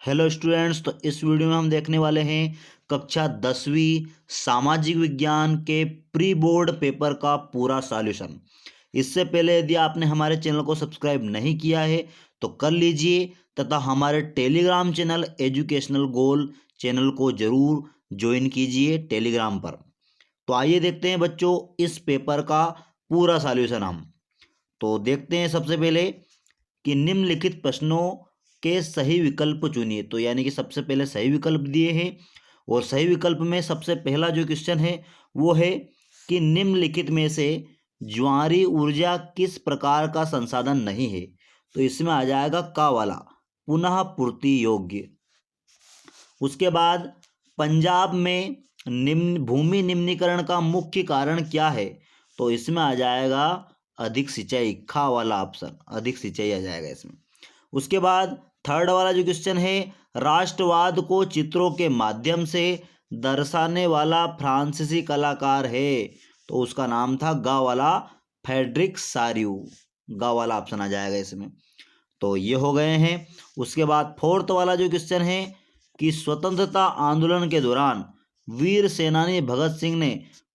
Hello students, तो इस video में हम देखने वाले हैं कक्षा 10वीं सामाजिक विज्ञान के प्री बोर्ड पेपर का पूरा सॉल्यूशन। इससे पहले यदि आपने हमारे चैनल को सब्सक्राइब नहीं किया है तो कर लीजिए तथा हमारे टेलीग्राम चैनल एजुकेशनल गोल चैनल को जरूर ज्वाइन कीजिए टेलीग्राम पर। तो आइए देखते हैं बच्चों इस पेपर का पूरा सॉल्यूशन। हम तो देखते हैं सबसे पहले कि निम्नलिखित प्रश्नों के सही विकल्प चुनिए। तो यानी कि सबसे पहले सही विकल्प दिए हैं और सही विकल्प में सबसे पहला जो क्वेश्चन है वो है कि निम्नलिखित में से ज्वारीय ऊर्जा किस प्रकार का संसाधन नहीं है। तो इसमें आ जाएगा का वाला, पुनः पूर्ति योग्य। उसके बाद पंजाब में भूमि निम्नीकरण का मुख्य कारण क्या है। तो इसमें आ जाएगा अधिक सिंचाई, खा वाला ऑप्शन, अधिक सिंचाई आ जाएगा इसमें। उसके बाद थर्ड वाला जो क्वेश्चन है, राष्ट्रवाद को चित्रों के माध्यम से दर्शाने वाला फ्रांसीसी कलाकार है। तो उसका नाम था गा वाला फ्रेडरिक सारियू, गा वाला ऑप्शन आ जाएगा इसमें। तो ये हो गए हैं। उसके बाद फोर्थ वाला जो क्वेश्चन है कि स्वतंत्रता आंदोलन के दौरान वीर सेनानी भगत सिंह ने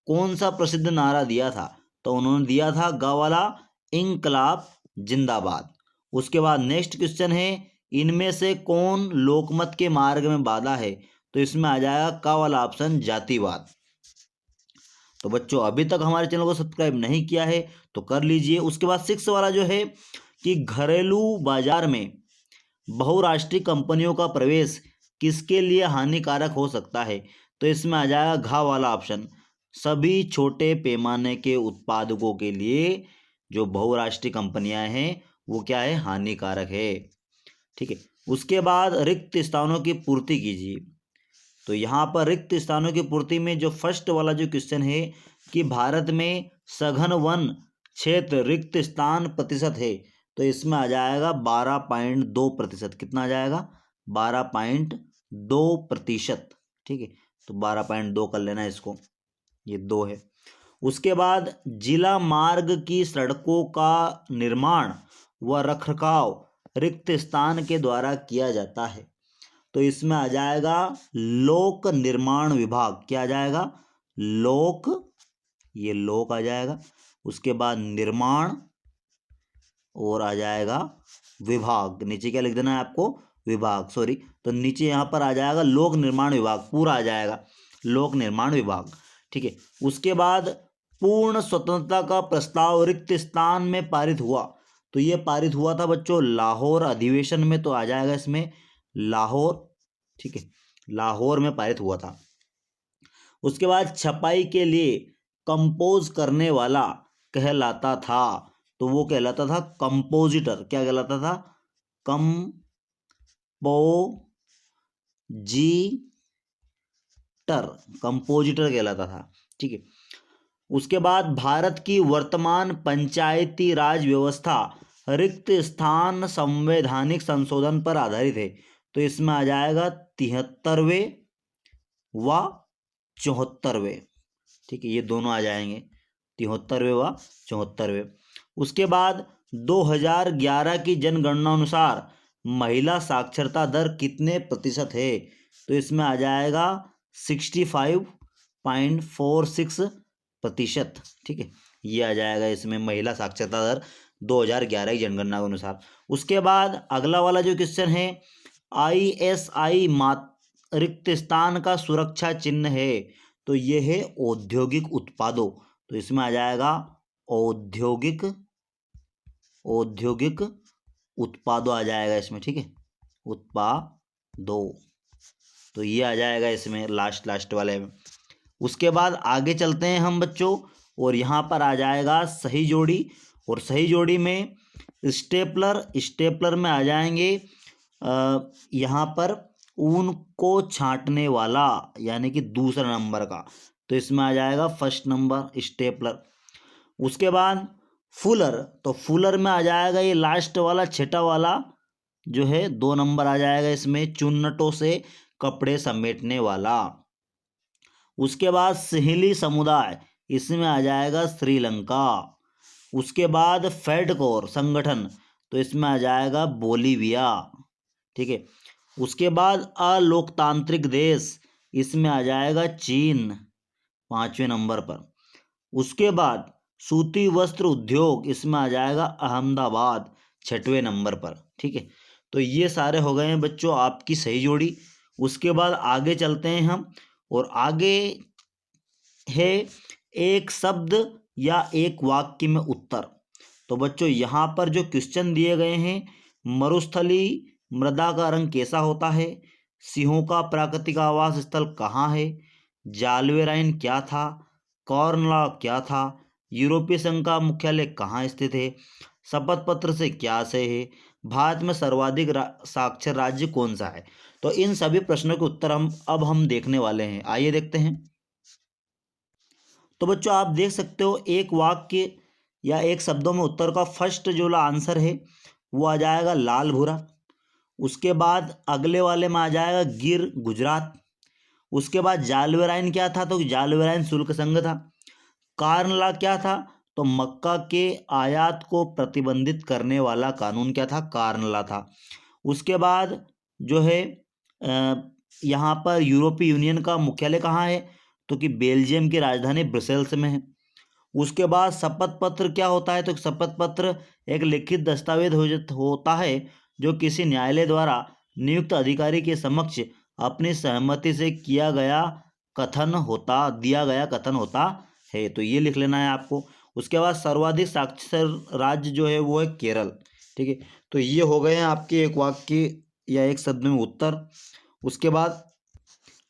कौन सा प्रसिद्ध नारा दिया था। तो उन्होंने दिया था गा वाला इंकलाब जिंदाबाद। उसके बाद नेक्स्ट क्वेश्चन है, इनमें से कौन लोकमत के मार्ग में बाधा है। तो इसमें आ जाएगा का वाला ऑप्शन जातिवाद। तो बच्चों अभी तक हमारे चैनल को सब्सक्राइब नहीं किया है तो कर लीजिए। उसके बाद सिक्स वाला जो है कि घरेलू बाजार में बहुराष्ट्रीय कंपनियों का प्रवेश किसके लिए हानिकारक हो सकता है। तो इसमें आ जाएगा घा वाला ऑप्शन, सभी छोटे पैमाने के उत्पादकों के लिए जो बहुराष्ट्रीय कंपनियां हैं वो क्या है, हानिकारक है। ठीक है। उसके बाद रिक्त स्थानों की पूर्ति कीजिए। तो यहाँ पर रिक्त स्थानों की पूर्ति में जो फर्स्ट वाला जो क्वेश्चन है कि भारत में सघन वन क्षेत्र रिक्त स्थान प्रतिशत है। तो इसमें आ जाएगा 12.2%। कितना आ जाएगा, 12.2%। ठीक है, तो 12.2 कर लेना इसको, ये 2 है। उसके बाद जिला मार्ग की सड़कों का निर्माण व रखरखाव रिक्त स्थान के द्वारा किया जाता है। तो इसमें आ जाएगा लोक निर्माण विभाग। क्या आ जाएगा, लोक, ये लोक आ जाएगा। उसके बाद निर्माण और आ जाएगा विभाग। नीचे क्या लिख देना है आपको, विभाग, सॉरी। तो नीचे यहाँ पर आ जाएगा लोक निर्माण विभाग, पूरा आ जाएगा लोक निर्माण विभाग। ठीक है। उसके बाद पूर्ण स्वतंत्रता का प्रस्ताव रिक्त स्थान में पारित हुआ। तो ये पारित हुआ था बच्चों लाहौर अधिवेशन में। तो आ जाएगा इसमें लाहौर। ठीक है, लाहौर में पारित हुआ था। उसके बाद छपाई के लिए कंपोज करने वाला कहलाता था। तो वो कहलाता था कंपोजिटर। क्या कहलाता था, कंपोजिटर कहलाता था। ठीक है। उसके बाद भारत की वर्तमान पंचायती राज व्यवस्था रिक्त स्थान संवैधानिक संशोधन पर आधारित है। तो इसमें आ जाएगा 73वें व 74वें। ठीक है, ये दोनों आ जाएंगे, 73वें व 74वें। उसके बाद 2011 की जनगणना अनुसार महिला साक्षरता दर कितने प्रतिशत है। तो इसमें आ जाएगा 65.46%। ठीक है, ये आ जाएगा इसमें महिला साक्षरता दर 2011 की जनगणना के अनुसार। उसके बाद अगला वाला जो क्वेश्चन है, ISI रिक्त स्थान का सुरक्षा चिन्ह है। तो ये है औद्योगिक उत्पादों। तो इसमें आ जाएगा औद्योगिक उत्पादों आ जाएगा इसमें। ठीक है, उत्पादों। तो ये आ जाएगा इसमें लास्ट वाले में। उसके बाद आगे चलते हैं हम बच्चों, और यहाँ पर आ जाएगा सही जोड़ी। और सही जोड़ी में स्टेपलर में आ जाएंगे यहाँ पर ऊन को छांटने वाला, यानी कि दूसरा नंबर का। तो इसमें आ जाएगा फर्स्ट नंबर स्टेपलर। उसके बाद फुलर, तो फुलर में आ जाएगा ये लास्ट वाला छठा वाला जो है, 2 नंबर आ जाएगा इसमें, चुन्नटों से कपड़े समेटने वाला। उसके बाद सिहली समुदाय, इसमें आ जाएगा श्रीलंका। उसके बाद फेडकोर संगठन, तो इसमें आ जाएगा बोलीविया। ठीक है। उसके बाद अलोकतांत्रिक देश, इसमें आ जाएगा चीन 5वें नंबर पर। उसके बाद सूती वस्त्र उद्योग, इसमें आ जाएगा अहमदाबाद 6वें नंबर पर। ठीक है, तो ये सारे हो गए हैं बच्चों आपकी सही जोड़ी। उसके बाद आगे चलते हैं हम, और आगे है एक शब्द या एक वाक्य में उत्तर। तो बच्चों यहाँ पर जो क्वेश्चन दिए गए हैं, मरुस्थली मृदा का रंग कैसा होता है, सिंहों का प्राकृतिक आवास स्थल कहाँ है, जालवेराइन क्या था, कॉर्नला क्या था, यूरोपीय संघ का मुख्यालय कहाँ स्थित है, शपथ पत्र से क्या आशय है, भारत में सर्वाधिक साक्षर राज्य कौन सा है। तो इन सभी प्रश्नों के उत्तर हम देखने वाले हैं। आइए देखते हैं। तो बच्चों आप देख सकते हो एक वाक्य या एक शब्दों में उत्तर का फर्स्ट जो आंसर है वो आ जाएगा लाल भूरा। उसके बाद अगले वाले में आ जाएगा गिर गुजरात। उसके बाद जालवेराइन क्या था, तो जालवेराइन शुल्क संघ था। कार्नला क्या था, तो मक्का के आयात को प्रतिबंधित करने वाला कानून क्या था, कार्नला था। उसके बाद जो है यहाँ पर यूरोपीय यूनियन का मुख्यालय कहाँ है, तो कि बेल्जियम की राजधानी ब्रसेल्स में है। उसके बाद शपथ पत्र क्या होता है, तो शपथ पत्र एक लिखित दस्तावेज होता है जो किसी न्यायालय द्वारा नियुक्त अधिकारी के समक्ष अपनी सहमति से दिया गया कथन होता है। तो ये लिख लेना है आपको। उसके बाद सर्वाधिक साक्षर राज्य जो है वो है केरल। ठीक है, तो ये हो गए हैं आपके एक वाक्य या एक शब्द में उत्तर। उसके बाद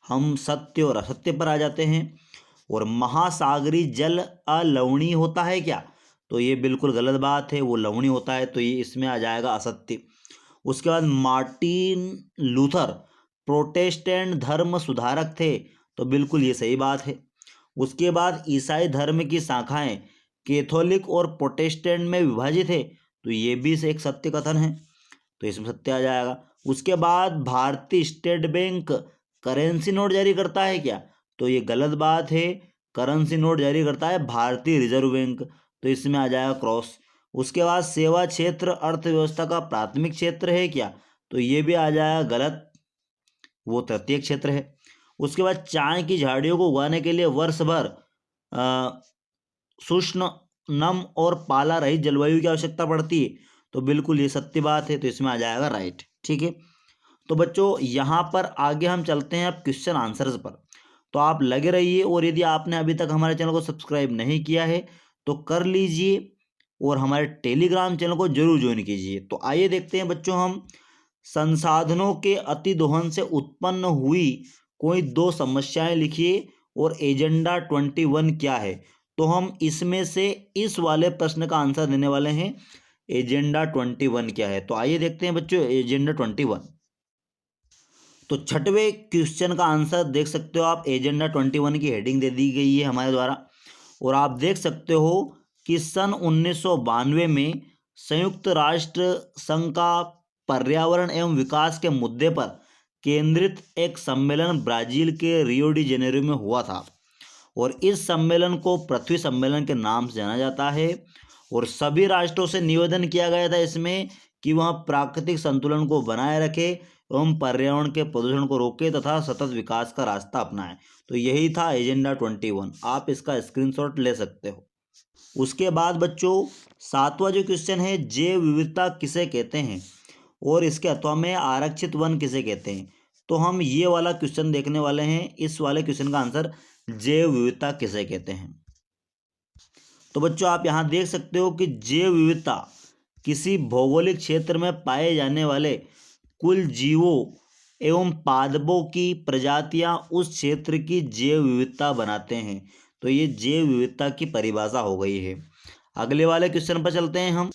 हम सत्य और असत्य पर आ जाते हैं। और महासागरी जल अलवणीय होता है क्या, तो ये बिल्कुल गलत बात है, वो लवणीय होता है, तो ये इसमें आ जाएगा असत्य। उसके बाद मार्टिन लूथर प्रोटेस्टेंट धर्म सुधारक थे, तो बिल्कुल ये सही बात है। उसके बाद ईसाई धर्म की शाखाएं कैथोलिक और प्रोटेस्टेंट में विभाजित है, तो ये भी एक सत्य कथन है, तो इसमें सत्य आ जाएगा। उसके बाद भारतीय स्टेट बैंक करेंसी नोट जारी करता है क्या, तो ये गलत बात है, करेंसी नोट जारी करता है भारतीय रिजर्व बैंक, तो इसमें आ जाएगा क्रॉस। उसके बाद सेवा क्षेत्र अर्थव्यवस्था का प्राथमिक क्षेत्र है क्या, तो ये भी आ जाएगा गलत, वो तृतीय क्षेत्र है। उसके बाद चाय की झाड़ियों को उगाने के लिए वर्ष भर शुष्क नम और पाला रहित जलवायु की आवश्यकता पड़ती है, तो बिल्कुल ये सत्य बात है, तो इसमें आ जाएगा राइट। ठीक है, तो बच्चों यहाँ पर आगे हम चलते हैं अब क्वेश्चन आंसर्स पर। तो आप लगे रहिए, और यदि आपने अभी तक हमारे चैनल को सब्सक्राइब नहीं किया है तो कर लीजिए, और हमारे टेलीग्राम चैनल को जरूर ज्वाइन कीजिए। तो आइए देखते हैं बच्चों, हम संसाधनों के अतिदोहन से उत्पन्न हुई कोई दो समस्याएं लिखिए और एजेंडा 21 क्या है। तो हम इसमें से इस वाले प्रश्न का आंसर देने वाले हैं, एजेंडा 21 क्या है। तो आइए देखते हैं बच्चों एजेंडा 21। तो छठवें क्वेश्चन का आंसर देख सकते हो आप, एजेंडा 21 की हेडिंग दे दी गई है हमारे द्वारा, और आप देख सकते हो कि सन 1992 में संयुक्त राष्ट्र संघ का पर्यावरण एवं विकास के मुद्दे पर केंद्रित एक सम्मेलन ब्राजील के रियो डी जेनेरो में हुआ था, और इस सम्मेलन को पृथ्वी सम्मेलन के नाम से जाना जाता है। और सभी राष्ट्रों से निवेदन किया गया था इसमें कि वह प्राकृतिक संतुलन को बनाए रखे एवं पर्यावरण के प्रदूषण को रोके तथा सतत विकास का रास्ता अपनाए। तो यही था एजेंडा 21, आप इसका स्क्रीनशॉट ले सकते हो। उसके बाद बच्चों सातवां जो क्वेश्चन है, जैव विविधता किसे कहते हैं और इसके अथवा में आरक्षित वन किसे कहते हैं। तो हम ये वाला क्वेश्चन देखने वाले हैं, इस वाले क्वेश्चन का आंसर जैव विविधता किसे कहते हैं। तो बच्चों आप यहाँ देख सकते हो कि जैव विविधता किसी भौगोलिक क्षेत्र में पाए जाने वाले कुल जीवों एवं पादपों की प्रजातियां उस क्षेत्र की जैव विविधता बनाते हैं। तो ये जैव विविधता की परिभाषा हो गई है। अगले वाले क्वेश्चन पर चलते हैं हम,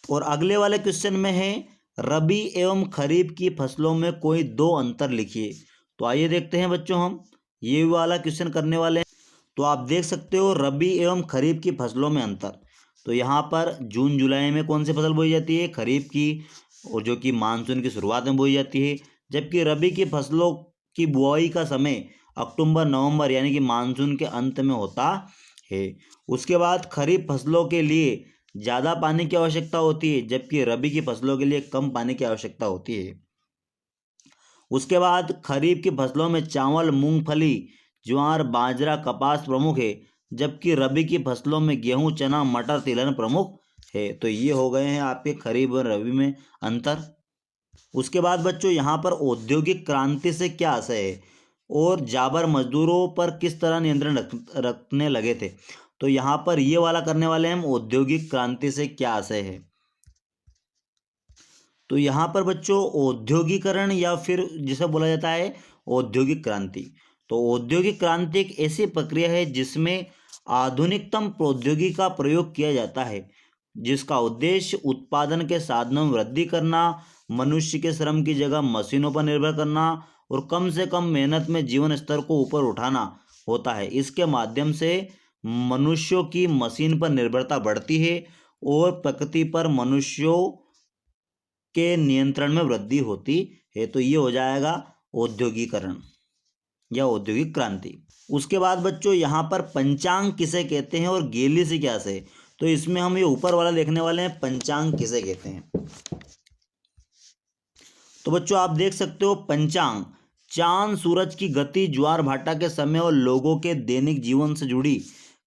और अगले वाले क्वेश्चन में है रबी एवं खरीफ की फसलों में कोई दो अंतर लिखिए। तो आइए देखते हैं बच्चों, हम ये वाला क्वेश्चन करने वाले हैं। तो आप देख सकते हो रबी एवं खरीफ की फसलों में अंतर। तो यहाँ पर जून जुलाई में कौन सी फसल बोई जाती है, खरीफ की, और जो कि मानसून की शुरुआत में बोई जाती है। जबकि रबी की फसलों की बुआई का समय अक्टूबर नवंबर यानी कि मानसून के अंत में होता है। उसके बाद खरीफ फसलों के लिए ज़्यादा पानी की आवश्यकता होती है, जबकि रबी की फसलों के लिए कम पानी की आवश्यकता होती है। उसके बाद खरीफ की फसलों में चावल, मूंगफली, ज्वार, बाजरा, कपास प्रमुख है, जबकि रबी की फसलों में गेहूं, चना, मटर, तिलहन प्रमुख है। तो ये हो गए हैं आपके खरीफ और रबी में अंतर। उसके बाद बच्चों यहाँ पर औद्योगिक क्रांति से क्या आशय है और जाबर मजदूरों पर किस तरह नियंत्रण रखने लगे थे। तो यहाँ पर ये वाला करने वाले हैं हम, औद्योगिक क्रांति से क्या आशय है। तो यहाँ पर बच्चों औद्योगिकरण या फिर जिसे बोला जाता है औद्योगिक क्रांति। तो औद्योगिक क्रांति एक ऐसी प्रक्रिया है जिसमें आधुनिकतम प्रौद्योगिकी का प्रयोग किया जाता है, जिसका उद्देश्य उत्पादन के साधनों में वृद्धि करना, मनुष्य के श्रम की जगह मशीनों पर निर्भर करना और कम से कम मेहनत में जीवन स्तर को ऊपर उठाना होता है। इसके माध्यम से मनुष्यों की मशीन पर निर्भरता बढ़ती है और प्रकृति पर मनुष्यों के नियंत्रण में वृद्धि होती है। तो ये हो जाएगा औद्योगिकरण या औद्योगिक क्रांति। उसके बाद बच्चों यहाँ पर पंचांग किसे कहते हैं और गेली से क्या से। तो इसमें हम ये ऊपर वाला देखने वाले हैं, पंचांग किसे कहते हैं। तो बच्चों आप देख सकते हो पंचांग चांद सूरज की गति, ज्वार भाटा के समय और लोगों के दैनिक जीवन से जुड़ी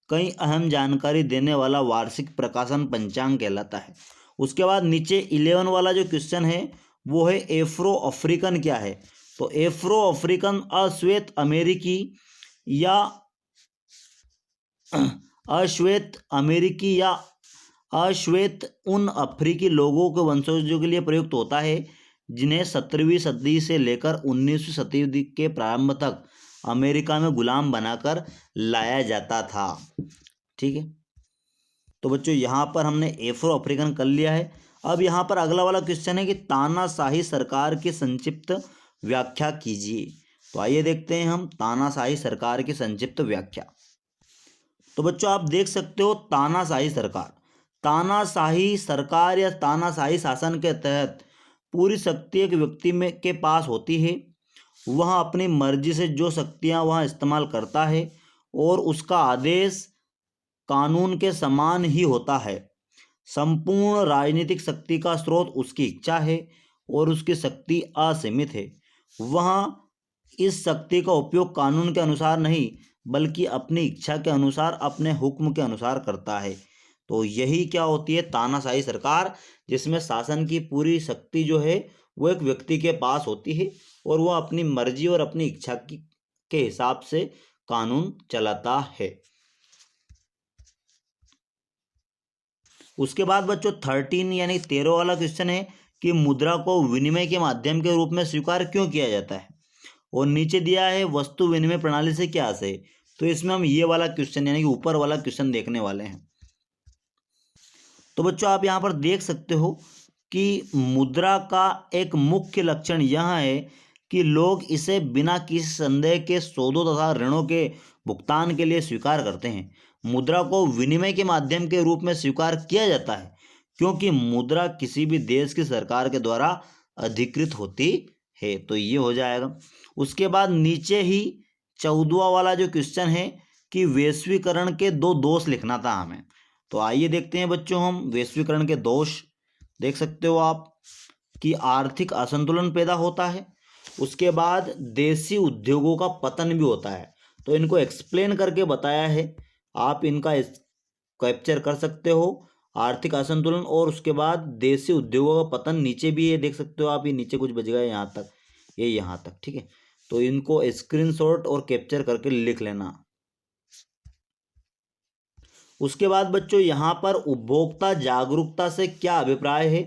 कई अहम जानकारी देने वाला वार्षिक प्रकाशन पंचांग कहलाता है। उसके बाद नीचे 11 वाला जो क्वेश्चन है वो है एफ्रो अफ्रीकन क्या है। तो एफ्रो अफ्रीकन अश्वेत अमेरिकी या अश्वेत अमेरिकी या अश्वेत उन अफ्रीकी लोगों के वंशजों के लिए प्रयुक्त होता है जिन्हें 17वीं सदी से लेकर 19वीं सदी के प्रारंभ तक अमेरिका में गुलाम बनाकर लाया जाता था। ठीक है, तो बच्चों यहाँ पर हमने एफ्रो अफ्रीकन कर लिया है। अब यहाँ पर अगला वाला क्वेश्चन है कि तानाशाही सरकार की संक्षिप्त व्याख्या कीजिए। तो आइए देखते हैं हम तानाशाही सरकार की संक्षिप्त व्याख्या। तो बच्चों आप देख सकते हो तानाशाही सरकार, तानाशाही सरकार या तानाशाही शासन के तहत पूरी शक्ति एक व्यक्ति में के पास होती है। वह अपनी मर्जी से जो शक्तियां वह इस्तेमाल करता है और उसका आदेश कानून के समान ही होता है। संपूर्ण राजनीतिक शक्ति का स्रोत उसकी इच्छा है और उसकी शक्ति असीमित है। वह इस शक्ति का उपयोग कानून के अनुसार नहीं बल्कि अपनी इच्छा के अनुसार, अपने हुक्म के अनुसार करता है। तो यही क्या होती है तानाशाही सरकार, जिसमें शासन की पूरी शक्ति जो है वो एक व्यक्ति के पास होती है और वह अपनी मर्जी और अपनी इच्छा के हिसाब से कानून चलाता है। उसके बाद बच्चों 13 यानी 13 वाला क्वेश्चन है कि मुद्रा को विनिमय के माध्यम के रूप में स्वीकार क्यों किया जाता है। और नीचे दिया है वस्तु विनिमय प्रणाली से क्या आशय है। तो इसमें हम ये वाला क्वेश्चन यानी कि ऊपर वाला क्वेश्चन देखने वाले हैं। तो बच्चों आप यहाँ पर देख सकते हो कि मुद्रा का एक मुख्य लक्षण यह है कि लोग इसे बिना किसी संदेह के सौदों तथा ऋणों के भुगतान के लिए स्वीकार करते हैं। मुद्रा को विनिमय के माध्यम के रूप में स्वीकार किया जाता है क्योंकि मुद्रा किसी भी देश की सरकार के द्वारा अधिकृत होती है। तो ये हो जाएगा। उसके बाद नीचे ही 14वां वाला जो क्वेश्चन है कि वैश्वीकरण के 2 दोष लिखना था हमें। तो आइए देखते हैं बच्चों हम वैश्वीकरण के दोष। देख सकते हो आप कि आर्थिक असंतुलन पैदा होता है। उसके बाद देसी उद्योगों का पतन भी होता है। तो इनको एक्सप्लेन करके बताया है, आप इनका कैप्चर कर सकते हो। आर्थिक असंतुलन और उसके बाद देसी उद्योगों का पतन नीचे भी है, देख सकते हो आप, ये नीचे कुछ बच गया है यहाँ तक, ये यहाँ तक। ठीक है, तो इनको स्क्रीनशॉट और कैप्चर करके लिख लेना। उसके बाद बच्चों यहाँ पर उपभोक्ता जागरूकता से क्या अभिप्राय है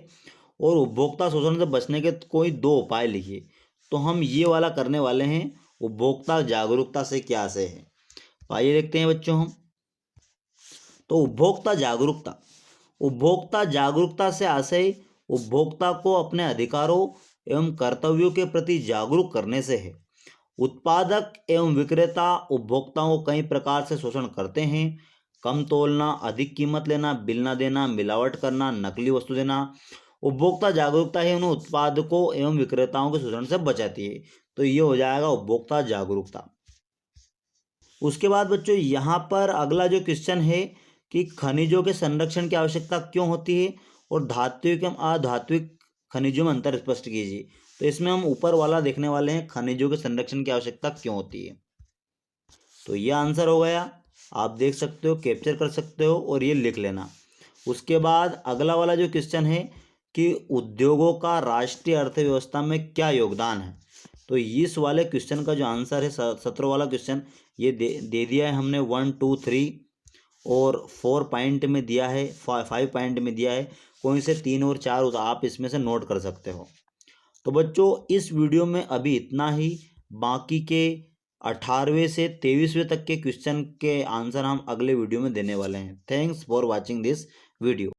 और उपभोक्ता शोषण से बचने के कोई 2 उपाय लिखिए। तो हम ये वाला करने वाले हैं, उपभोक्ता जागरूकता से क्या आशय है। तो आइए देखते हैं बच्चों हम। तो उपभोक्ता जागरूकता से आशय उपभोक्ता को अपने अधिकारों एवं कर्तव्यों के प्रति जागरूक करने से है। उत्पादक एवं विक्रेता उपभोक्ताओं को कई प्रकार से शोषण करते हैं। कम तोलना, अधिक कीमत लेना, बिल न देना, मिलावट करना, नकली वस्तु देना। उपभोक्ता जागरूकता ही उन उत्पादकों एवं विक्रेताओं के शोषण से बचाती है। तो ये हो जाएगा उपभोक्ता जागरूकता। उसके बाद बच्चों यहाँ पर अगला जो क्वेश्चन है कि खनिजों के संरक्षण की आवश्यकता क्यों होती है और धात्विक एवं अधात्विक खनिजों में अंतर स्पष्ट कीजिए। तो इसमें हम ऊपर वाला देखने वाले हैं, खनिजों के संरक्षण की आवश्यकता क्यों होती है। तो ये आंसर हो गया, आप देख सकते हो, कैप्चर कर सकते हो और ये लिख लेना। उसके बाद अगला वाला जो क्वेश्चन है कि उद्योगों का राष्ट्रीय अर्थव्यवस्था में क्या योगदान है। तो इस वाले क्वेश्चन का जो आंसर है 17 वाला क्वेश्चन, ये दे दिया है हमने 1 2 3 और 4 पॉइंट में दिया है, 5 पॉइंट में दिया है। कोई से 3 और 4 आप इसमें से नोट कर सकते हो। तो बच्चों इस वीडियो में अभी इतना ही, बाकी के 18वें से 23वें तक के क्वेश्चन के आंसर हम अगले वीडियो में देने वाले हैं। Thanks for watching this video.